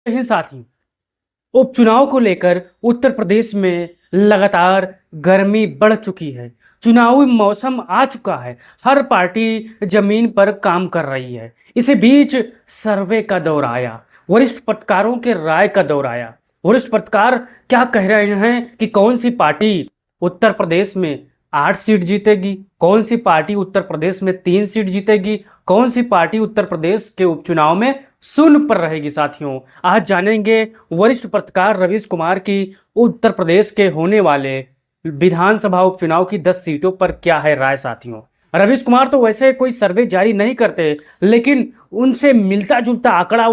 ही साथी उपचुनाव को लेकर उत्तर प्रदेश में लगातार गर्मी बढ़ चुकी है। चुनावी मौसम आ चुका है। हर पार्टी जमीन पर काम कर रही है। इसी बीच सर्वे का दौर आया, वरिष्ठ पत्रकारों के राय का दौर आया। वरिष्ठ पत्रकार क्या कह रहे हैं कि कौन सी पार्टी उत्तर प्रदेश में 8 सीट जीतेगी, कौन सी पार्टी उत्तर प्रदेश में 3 सीट जीतेगी, कौन सी पार्टी उत्तर प्रदेश के उपचुनाव में शून्य पर रहेगी। साथियों, आज जानेंगे वरिष्ठ पत्रकार रवीश कुमार की उत्तर प्रदेश के होने वाले विधानसभा उपचुनाव की 10 सीटों पर क्या है राय। साथियों, रवीश कुमार तो वैसे कोई सर्वे जारी नहीं करते, लेकिन उनसे मिलता जुलता आंकड़ा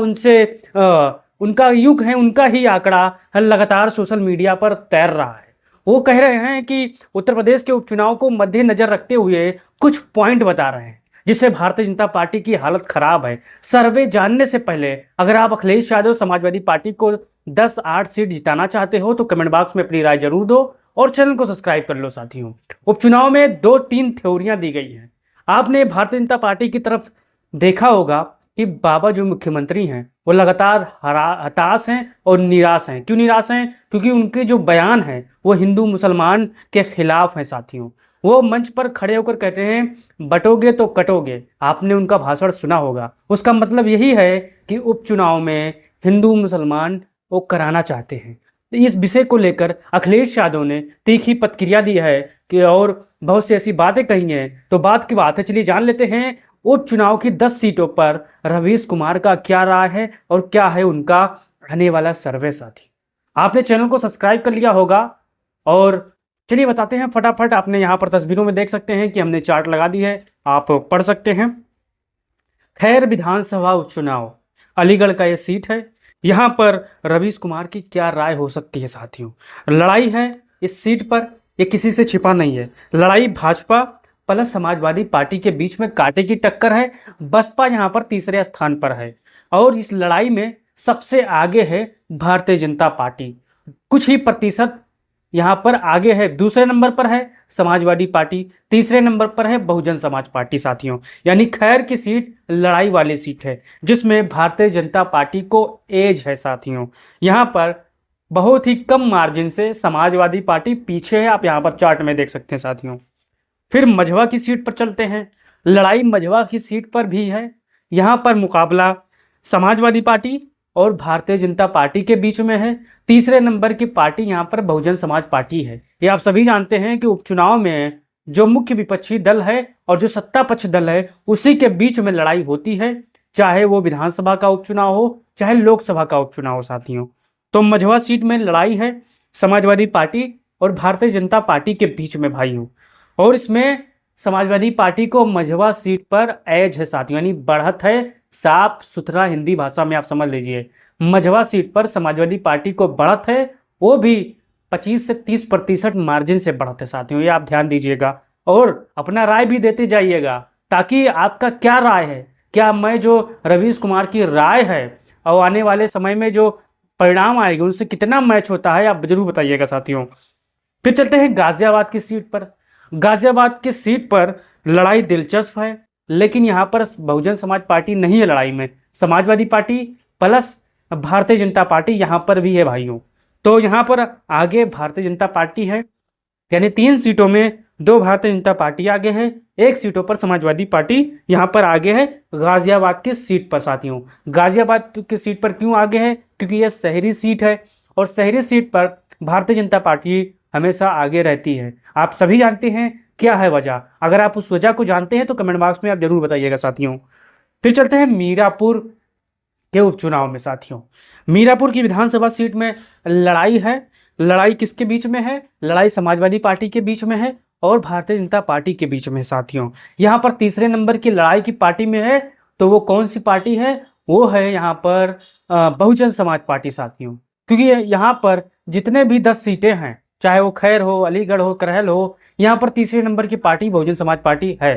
उनका युग है, उनका ही आंकड़ा लगातार सोशल मीडिया पर तैर रहा है। वो कह रहे हैं कि उत्तर प्रदेश के उपचुनाव को मद्देनजर रखते हुए कुछ पॉइंट बता रहे हैं जिससे भारतीय जनता पार्टी की हालत खराब है। सर्वे जानने से पहले अगर आप अखिलेश यादव समाजवादी पार्टी को 10-8 सीट जिताना चाहते हो तो कमेंट बॉक्स में अपनी राय जरूर दो और चैनल को सब्सक्राइब कर लो। साथियों, उपचुनाव में 2-3 थ्योरियां दी गई हैं। आपने भारतीय जनता पार्टी की तरफ देखा होगा कि बाबा जो मुख्यमंत्री हैं वो लगातार हताश हैं और निराश हैं। क्यों निराश हैं? क्योंकि उनके जो बयान हैं वो हिंदू मुसलमान के खिलाफ हैं। साथियों, वो मंच पर खड़े होकर कहते हैं बटोगे तो कटोगे। आपने उनका भाषण सुना होगा। उसका मतलब यही है कि उपचुनाव में हिंदू मुसलमान वो कराना चाहते हैं। इस विषय को लेकर अखिलेश यादव ने तीखी प्रतिक्रिया दी है कि और बहुत सी ऐसी बातें कही हैं। तो बात की बात है, चलिए जान लेते हैं उपचुनाव की 10 सीटों पर रवीश कुमार का क्या राय है और क्या है उनका आने वाला सर्वे। साथी, आपने चैनल को सब्सक्राइब कर लिया होगा और चलिए बताते हैं फटाफट। आपने यहाँ पर तस्वीरों में देख सकते हैं कि हमने चार्ट लगा दी है, आप पढ़ सकते हैं। खैर, विधानसभा उपचुनाव अलीगढ़ का ये सीट है। यहाँ पर रवीश कुमार की क्या राय हो सकती है। साथियों, लड़ाई है इस सीट पर, ये किसी से छिपा नहीं है। लड़ाई भाजपा प्लस समाजवादी पार्टी के बीच में कांटे की टक्कर है। बसपा यहाँ पर तीसरे स्थान पर है और इस लड़ाई में सबसे आगे है भारतीय जनता पार्टी। कुछ ही प्रतिशत यहाँ पर आगे है। दूसरे नंबर पर है समाजवादी पार्टी, तीसरे नंबर पर है बहुजन समाज पार्टी। साथियों, यानी खैर की सीट लड़ाई वाली सीट है जिसमें भारतीय जनता पार्टी को एज है। साथियों, यहाँ पर बहुत ही कम मार्जिन से समाजवादी पार्टी पीछे है। आप यहाँ पर चार्ट में देख सकते हैं। साथियों, फिर मझवा की सीट पर चलते हैं। लड़ाई मझवा की सीट पर भी है। यहाँ पर मुकाबला समाजवादी पार्टी और भारतीय जनता पार्टी के बीच में है। तीसरे नंबर की पार्टी यहाँ पर बहुजन समाज पार्टी है। ये आप सभी जानते हैं कि उपचुनाव में जो मुख्य विपक्षी दल है और जो सत्ता पक्ष दल है उसी के बीच में लड़ाई होती है, चाहे वो विधानसभा का उपचुनाव हो चाहे लोकसभा का उपचुनाव हो। साथियों, तो मझवा सीट में लड़ाई है समाजवादी पार्टी और भारतीय जनता पार्टी के बीच में भाइयों, और इसमें समाजवादी पार्टी को मझवा सीट पर एज है। साथियों, यानी बढ़त है। साफ सुथरा हिंदी भाषा में आप समझ लीजिए, मझवा सीट पर समाजवादी पार्टी को बढ़त है, वो भी 25 से 30% मार्जिन से बढ़त है। साथियों, ये आप ध्यान दीजिएगा और अपना राय भी देते जाइएगा ताकि आपका क्या राय है, क्या मैं जो रवीश कुमार की राय है और आने वाले समय में जो परिणाम आएंगे उनसे कितना मैच होता है, आप जरूर बताइएगा। साथियों, फिर चलते हैं गाजियाबाद की सीट पर। गाजियाबाद की सीट पर लड़ाई दिलचस्प है, लेकिन यहाँ पर बहुजन समाज पार्टी नहीं है लड़ाई में। Samajwadi party plus Bharatiya Janata party यहाँ पर भी है भाइयों। तो यहाँ पर आगे भारतीय जनता पार्टी है, यानी 3 सीटों में 2 भारतीय जनता पार्टी आगे है, 1 सीटों पर समाजवादी पार्टी यहाँ पर आगे है गाजियाबाद की सीट पर। साथियों, गाजियाबाद की सीट पर क्यों आगे है? क्योंकि यह शहरी सीट है और शहरी सीट पर भारतीय जनता पार्टी हमेशा आगे रहती है। आप सभी जानते हैं क्या है वजह। अगर आप उस वजह को जानते हैं तो कमेंट बॉक्स में आप जरूर बताइएगा। साथियों, फिर चलते हैं मीरापुर के उपचुनाव में। साथियों, मीरापुर की विधानसभा सीट में लड़ाई है। लड़ाई किसके बीच में है? लड़ाई समाजवादी पार्टी के बीच में है और भारतीय जनता पार्टी के बीच में। साथियों, यहाँ पर तीसरे नंबर की लड़ाई की पार्टी में है, तो वो कौन सी पार्टी है? वो है यहाँ पर बहुजन समाज पार्टी। साथियों, क्योंकि यहाँ पर जितने भी 10 सीटें हैं, चाहे वो खैर हो, अलीगढ़ हो, करहल हो, यहाँ पर तीसरे नंबर की पार्टी बहुजन समाज पार्टी है।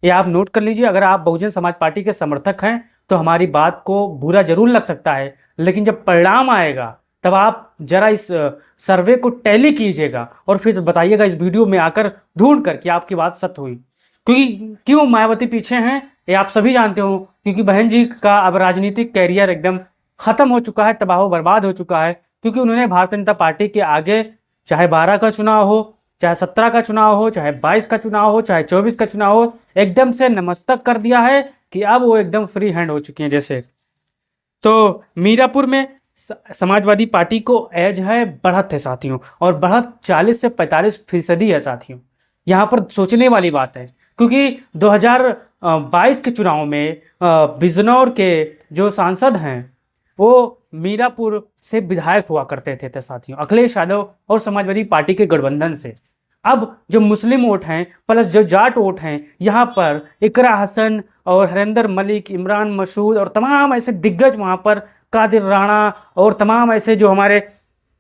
ये आप नोट कर लीजिए। अगर आप बहुजन समाज पार्टी के समर्थक हैं तो हमारी बात को बुरा जरूर लग सकता है, लेकिन जब परिणाम आएगा तब आप जरा इस सर्वे को टैली कीजिएगा और फिर बताइएगा इस वीडियो में आकर ढूंढ कर कि आपकी बात सत्य हुई। क्योंकि क्यों मायावती पीछे हैं ये आप सभी जानते हो, क्योंकि बहन जी का अब राजनीतिक कैरियर एकदम ख़त्म हो चुका है, तबाह बर्बाद हो चुका है, क्योंकि उन्होंने भारतीय जनता पार्टी के आगे चाहे 12 का चुनाव हो, चाहे 17 का चुनाव हो, चाहे 22 का चुनाव हो, चाहे 24 का चुनाव हो, एकदम से नमस्तक कर दिया है कि अब वो एकदम फ्री हैंड हो चुकी हैं जैसे। तो मीरापुर में समाजवादी पार्टी को एज है, बढ़त है साथियों, और बढ़त 40 से 45% है साथियों। यहाँ पर सोचने वाली बात है, क्योंकि 2022 के चुनाव में बिजनौर के जो सांसद हैं वो मीरापुर से विधायक हुआ करते थे साथियों, अखिलेश यादव और समाजवादी पार्टी के गठबंधन से। अब जो मुस्लिम वोट हैं प्लस जो जाट वोट हैं, यहाँ पर इकरा हसन और हरिंदर मलिक, इमरान मसूद और तमाम ऐसे दिग्गज वहाँ पर, कादिर राणा और तमाम ऐसे जो हमारे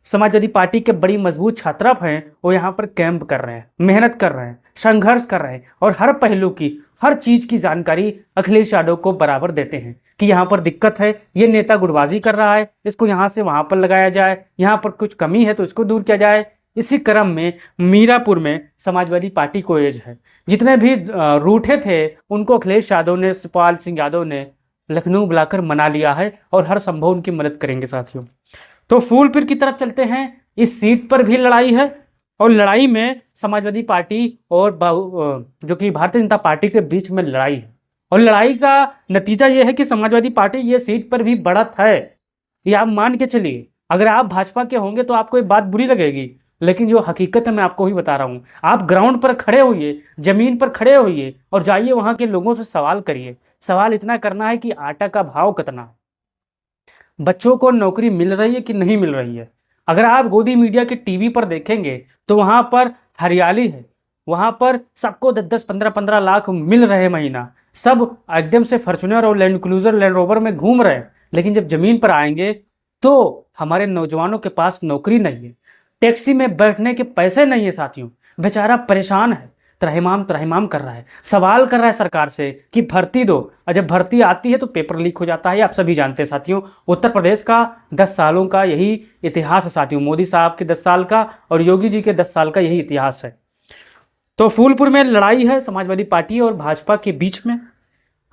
समाजवादी पार्टी के बड़ी मजबूत छात्रप हैं, वो यहाँ पर कैंप कर रहे हैं, मेहनत कर रहे हैं, संघर्ष कर रहे हैं, और हर पहलू की, हर चीज़ की जानकारी अखिलेश यादव को बराबर देते हैं कि यहाँ पर दिक्कत है, ये नेता गुटबाजी कर रहा है, इसको यहाँ से वहाँ पर लगाया जाए, यहाँ पर कुछ कमी है तो इसको दूर किया जाए। इसी क्रम में मीरापुर में समाजवादी पार्टी को एज है। जितने भी रूठे थे उनको अखिलेश यादव ने, शिवपाल सिंह यादव ने लखनऊ बुलाकर मना लिया है और हर संभव उनकी मदद करेंगे साथियों। तो फूलपुर की तरफ चलते हैं। इस सीट पर भी लड़ाई है, और लड़ाई में समाजवादी पार्टी और जो कि भारतीय जनता पार्टी के बीच में लड़ाई है, और लड़ाई का नतीजा ये है कि समाजवादी पार्टी ये सीट पर भी बढ़त है। ये आप मान के चलिए, अगर आप भाजपा के होंगे तो आपको ये बात बुरी लगेगी, लेकिन जो हकीकत है मैं आपको ही बता रहा हूँ। आप ग्राउंड पर खड़े होइए, ज़मीन पर खड़े होइए और जाइए वहाँ के लोगों से सवाल करिए। सवाल इतना करना है कि आटा का भाव कितना है, बच्चों को नौकरी मिल रही है कि नहीं मिल रही है। अगर आप गोदी मीडिया के टीवी पर देखेंगे तो वहाँ पर हरियाली है, वहाँ पर सबको 10-10, 15-15 लाख मिल रहे महीना, सब एकदम से फॉर्च्यूनर और लैंड क्रूजर, लैंड रोवर में घूम रहे हैं। लेकिन जब ज़मीन पर आएंगे तो हमारे नौजवानों के पास नौकरी नहीं है, टैक्सी में बैठने के पैसे नहीं है साथियों। बेचारा परेशान है, त्रहिमाम त्रहिमाम कर रहा है, सवाल कर रहा है सरकार से कि भर्ती दो, और जब भर्ती आती है तो पेपर लीक हो जाता है। आप सभी जानते हैं साथियों, उत्तर प्रदेश का 10 सालों का यही इतिहास है साथियों। मोदी साहब के 10 साल का और योगी जी के 10 साल का यही इतिहास है। तो फूलपुर में लड़ाई है समाजवादी पार्टी और भाजपा के बीच में।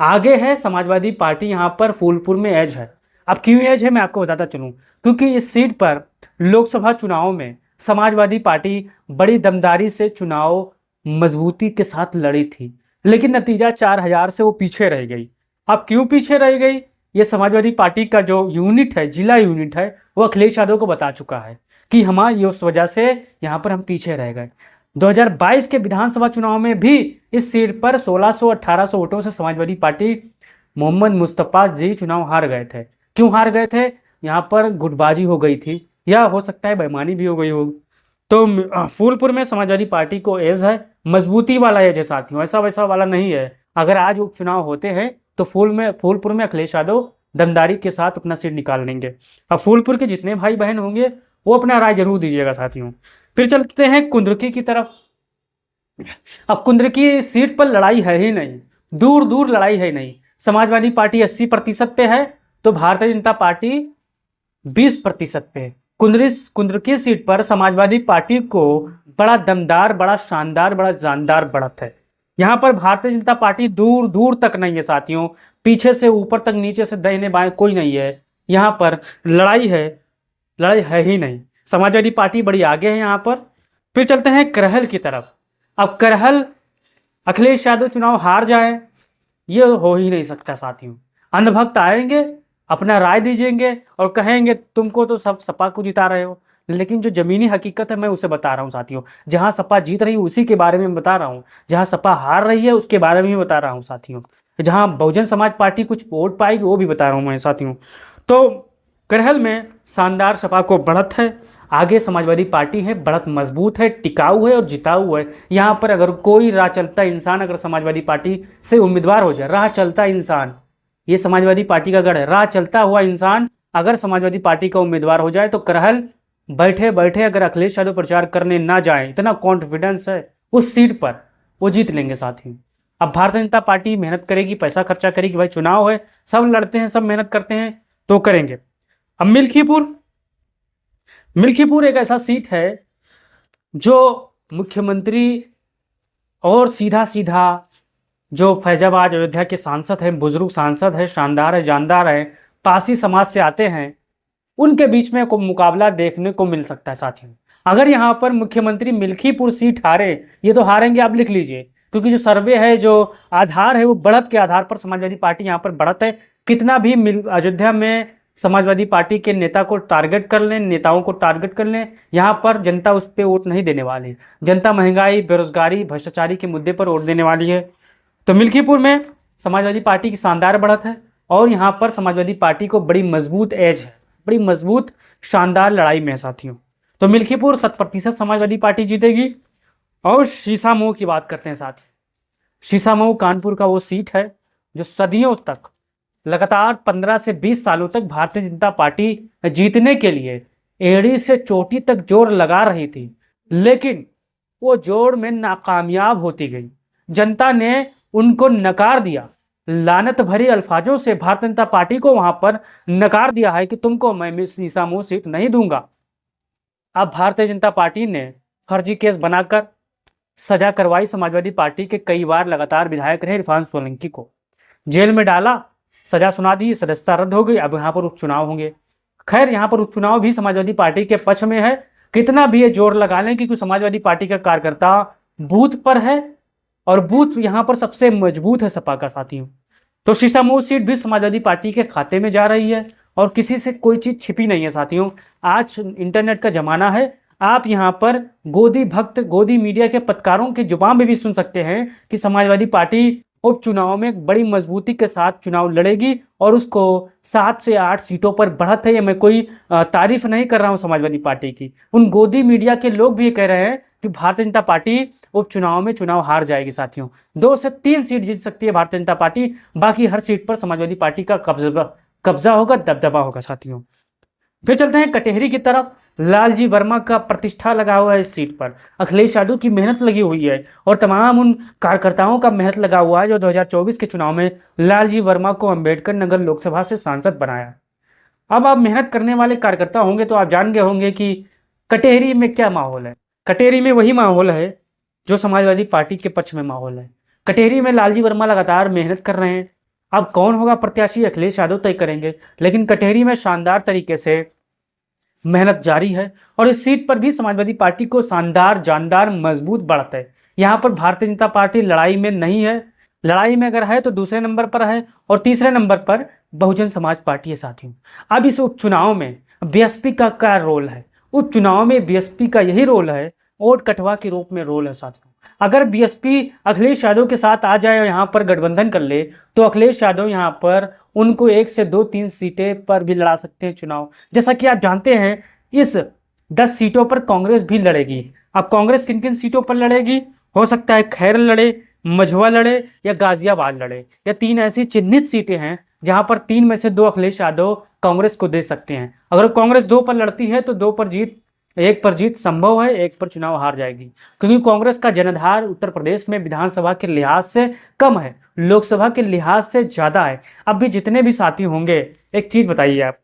आगे है समाजवादी पार्टी, यहाँ पर फूलपुर में एज है। अब क्यों एज है मैं आपको बताता चलूँ, क्योंकि इस सीट पर लोकसभा चुनाव में समाजवादी पार्टी बड़ी दमदारी से चुनाव मजबूती के साथ लड़ी थी, लेकिन नतीजा 4000 से वो पीछे रह गई। अब क्यों पीछे रह गई, ये समाजवादी पार्टी का जो यूनिट है, जिला यूनिट है, वो अखिलेश यादव को बता चुका है कि ये उस वजह से यहाँ पर हम पीछे रह गए। 2022 के विधानसभा चुनाव में भी इस सीट पर 1600-1800 वोटों से समाजवादी पार्टी मोहम्मद मुस्तफ़ा जी चुनाव हार गए थे। क्यों हार गए थे, यहाँ पर गुटबाजी हो गई थी, या हो सकता है बेईमानी भी हो गई हो। तो फूलपुर में समाजवादी पार्टी को एज है, मजबूती वाला एज है साथियों, ऐसा वैसा वाला नहीं है। अगर आज उपचुनाव होते हैं तो फूलपुर में अखिलेश यादव दमदारी के साथ अपना सीट निकाल लेंगे। अब फूलपुर के जितने भाई बहन होंगे वो अपना राय जरूर दीजिएगा साथियों। फिर चलते हैं कुंदरुकी की तरफ। अब कुंदरुकी सीट पर लड़ाई है ही नहीं, दूर दूर लड़ाई है ही नहीं। समाजवादी पार्टी 80% पे है तो भारतीय जनता पार्टी 20% पे है। कुंदरुकी सीट पर समाजवादी पार्टी को बड़ा दमदार, बड़ा शानदार, बड़ा जानदार बढ़त है। यहाँ पर भारतीय जनता पार्टी दूर दूर तक नहीं है साथियों, पीछे से ऊपर तक, नीचे से दाहिने बाएं कोई नहीं है। यहाँ पर लड़ाई है ही नहीं, समाजवादी पार्टी बड़ी आगे है यहाँ पर। फिर चलते हैं करहल की तरफ। अब करहल अखिलेश यादव चुनाव हार जाए ये हो ही नहीं सकता साथियों। अंधभक्त आएंगे, अपना राय दीजिएंगे और कहेंगे तुमको तो सब सपा को जिता रहे हो, लेकिन जो ज़मीनी हकीकत है मैं उसे बता रहा हूँ साथियों। जहाँ सपा जीत रही है उसी के बारे में मैं बता रहा हूँ, जहाँ सपा हार रही है उसके बारे में भी बता रहा हूँ साथियों, जहाँ बहुजन समाज पार्टी कुछ वोट पाएगी वो भी बता रहा हूँ मैं साथियों। तो करहल में शानदार सपा को बढ़त है, आगे समाजवादी पार्टी है, बढ़त मजबूत है, टिकाऊ है और जिताऊ है। यहाँ पर अगर कोई राह चलता इंसान अगर समाजवादी पार्टी से उम्मीदवार हो जाए, राह चलता इंसान, ये समाजवादी पार्टी का गढ़ है, राह चलता हुआ इंसान अगर समाजवादी पार्टी का उम्मीदवार हो जाए तो करहल बैठे बैठे अगर अखिलेश यादव प्रचार करने ना जाए, इतना कॉन्फिडेंस है उस सीट पर वो जीत लेंगे साथियों। अब भारतीय जनता पार्टी मेहनत करेगी, पैसा खर्चा करेगी, भाई चुनाव है, सब लड़ते हैं, सब मेहनत करते हैं तो करेंगे। अब मिल्कीपुर एक ऐसा सीट है जो मुख्यमंत्री और सीधा सीधा जो फैजाबाद अयोध्या के सांसद हैं, बुजुर्ग सांसद है, शानदार है, जानदार है, पासी समाज से आते हैं, उनके बीच में को मुकाबला देखने को मिल सकता है साथियों। अगर यहाँ पर मुख्यमंत्री मिल्कीपुर सीट हारे, ये तो हारेंगे, आप लिख लीजिए, क्योंकि जो सर्वे है, जो आधार है, वो बढ़त के आधार पर समाजवादी पार्टी यहाँ पर बढ़त है। कितना भी अयोध्या में समाजवादी पार्टी के नेता को टारगेट कर लें, नेताओं को टारगेट कर लें, यहाँ पर जनता उस पर वोट नहीं देने वाली है। जनता महंगाई, बेरोजगारी, भ्रष्टाचारी के मुद्दे पर वोट देने वाली है। तो मिल्कीपुर में समाजवादी पार्टी की शानदार बढ़त है और यहाँ पर समाजवादी पार्टी को बड़ी मजबूत एज है, बड़ी मजबूत शानदार लड़ाई में है साथियों। तो मिल्कीपुर 100% समाजवादी पार्टी जीतेगी। और शीशामऊ की बात करते हैं साथी। शीशामऊ कानपुर का वो सीट है जो सदियों तक, लगातार 15 से 20 सालों तक भारतीय जनता पार्टी जीतने के लिए एड़ी से चोटी तक जोर लगा रही थी, लेकिन वो जोर में नाकामयाब होती गई। जनता ने उनको नकार दिया, लानत भरी अल्फाजों से भारतीय जनता पार्टी को वहां पर नकार दिया है कि तुमको मैं शीशामऊ सीट नहीं दूंगा। अब भारतीय जनता पार्टी ने फर्जी केस बनाकर सजा करवाई समाजवादी पार्टी के कई बार लगातार विधायक रहे इरफान सोलंकी को, जेल में डाला, सजा सुना दी, सदस्यता रद्द हो गई। अब यहाँ पर उपचुनाव होंगे। खैर, यहाँ पर उपचुनाव भी समाजवादी पार्टी के पक्ष में है, कितना भी ये जोर लगा लें, क्योंकि समाजवादी पार्टी का कार्यकर्ता बूथ पर है और बूथ यहाँ पर सबसे मजबूत है सपा का साथियों। तो शीशामऊ सीट भी समाजवादी पार्टी के खाते में जा रही है और किसी से कोई चीज़ छिपी नहीं है साथियों। आज इंटरनेट का जमाना है, आप यहाँ पर गोदी भक्त, गोदी मीडिया के पत्रकारों की जुबान में भी सुन सकते हैं कि समाजवादी पार्टी उपचुनाव में बड़ी मजबूती के साथ चुनाव लड़ेगी और उसको 7 से 8 सीटों पर बढ़त है। ये मैं कोई तारीफ नहीं कर रहा हूँ समाजवादी पार्टी की, उन गोदी मीडिया के लोग भी ये कह रहे हैं कि भारतीय जनता पार्टी उपचुनाव में चुनाव हार जाएगी साथियों। 2 से 3 सीट जीत सकती है भारतीय जनता पार्टी, बाकी हर सीट पर समाजवादी पार्टी का कब्जा होगा, दबदबा होगा साथियों। फिर चलते हैं कटेहरी की तरफ। लालजी वर्मा का प्रतिष्ठा लगा हुआ है इस सीट पर, अखिलेश यादव की मेहनत लगी हुई है और तमाम उन कार्यकर्ताओं का मेहनत लगा हुआ है जो 2024 के चुनाव में लालजी वर्मा को अंबेडकर नगर लोकसभा से सांसद बनाया। अब आप मेहनत करने वाले कार्यकर्ता होंगे तो आप जान गए होंगे कि कटेहरी में क्या माहौल है। कटेहरी में वही माहौल है जो समाजवादी पार्टी के पक्ष में माहौल है। कटेहरी में लालजी वर्मा लगातार मेहनत कर रहे हैं। अब कौन होगा प्रत्याशी, अखिलेश यादव तय करेंगे, लेकिन कटेहरी में शानदार तरीके से मेहनत जारी है और इस सीट पर भी समाजवादी पार्टी को शानदार, जानदार, मजबूत बढ़त है। यहाँ पर भारतीय जनता पार्टी लड़ाई में नहीं है, लड़ाई में अगर है तो दूसरे नंबर पर है और तीसरे नंबर पर बहुजन समाज पार्टी है साथियों। अब इस उपचुनाव में बीएसपी का क्या रोल है? उपचुनाव में बीएसपी का यही रोल है, वोट कटवा के रूप में रोल है साथियों। अगर बीएसपी अखिलेश यादव के साथ आ जाए और यहाँ पर गठबंधन कर ले तो अखिलेश यादव यहाँ पर उनको 1 से 2-3 सीटें पर भी लड़ा सकते हैं चुनाव। जैसा कि आप जानते हैं इस 10 सीटों पर कांग्रेस भी लड़ेगी। अब कांग्रेस किन किन सीटों पर लड़ेगी? हो सकता है खैर लड़े, मझवा लड़े या गाजियाबाद लड़े, या 3 ऐसी चिन्हित सीटें हैं जहां पर 3 में से 2 अखिलेश यादव कांग्रेस को दे सकते हैं। अगर कांग्रेस 2 पर लड़ती है तो 2 पर जीत, 1 पर जीत संभव है, 1 पर चुनाव हार जाएगी, क्योंकि कांग्रेस का जनाधार उत्तर प्रदेश में विधानसभा के लिहाज से कम है, लोकसभा के लिहाज से ज़्यादा है। अब भी जितने भी साथी होंगे, एक चीज़ बताइए आप,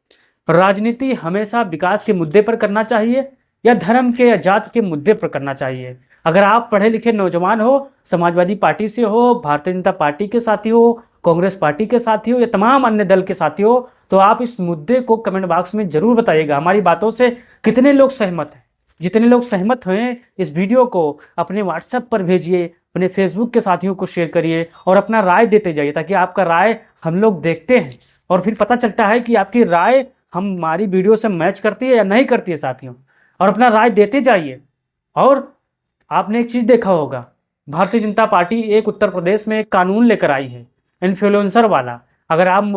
राजनीति हमेशा विकास के मुद्दे पर करना चाहिए या धर्म के या जात के मुद्दे पर करना चाहिए? अगर आप पढ़े लिखे नौजवान हो, समाजवादी पार्टी से हो, भारतीय जनता पार्टी के साथी हो, कांग्रेस पार्टी के साथी हो या तमाम अन्य दल के साथी हो, तो आप इस मुद्दे को कमेंट बॉक्स में जरूर बताइएगा। हमारी बातों से कितने लोग सहमत हैं? जितने लोग सहमत हुए इस वीडियो को अपने व्हाट्सएप पर भेजिए, अपने फेसबुक के साथियों को शेयर करिए और अपना राय देते जाइए, ताकि आपका राय हम लोग देखते हैं और फिर पता चलता है कि आपकी राय हमारी वीडियो से मैच करती है या नहीं करती है साथियों। और अपना राय देते जाइए। और आपने एक चीज़ देखा होगा, भारतीय जनता पार्टी एक उत्तर प्रदेश में एक कानून लेकर आई है इन्फ्लुएंसर वाला। अगर आप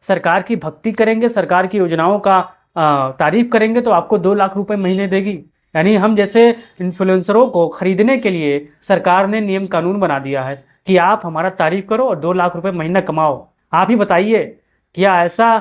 सरकार की भक्ति करेंगे, सरकार की योजनाओं का तारीफ करेंगे तो आपको 2 लाख रुपए महीने देगी। यानी हम जैसे इन्फ्लुएंसरों को खरीदने के लिए सरकार ने नियम कानून बना दिया है कि आप हमारा तारीफ करो और 2 लाख रुपए महीना कमाओ। आप ही बताइए, क्या ऐसा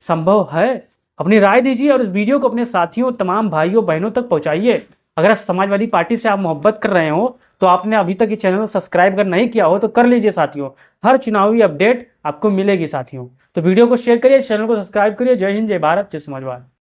संभव है? अपनी राय दीजिए और इस वीडियो को अपने साथियों, तमाम भाइयों बहनों तक पहुंचाइए। अगर समाजवादी पार्टी से आप मोहब्बत कर रहे हो तो आपने अभी तक ये चैनल को सब्सक्राइब अगर नहीं किया हो तो कर लीजिए साथियों। हर चुनावी अपडेट आपको मिलेगी साथियों। तो वीडियो को शेयर करिए, चैनल को सब्सक्राइब करिए। जय हिंद, जय भारत, जय समाजवाद।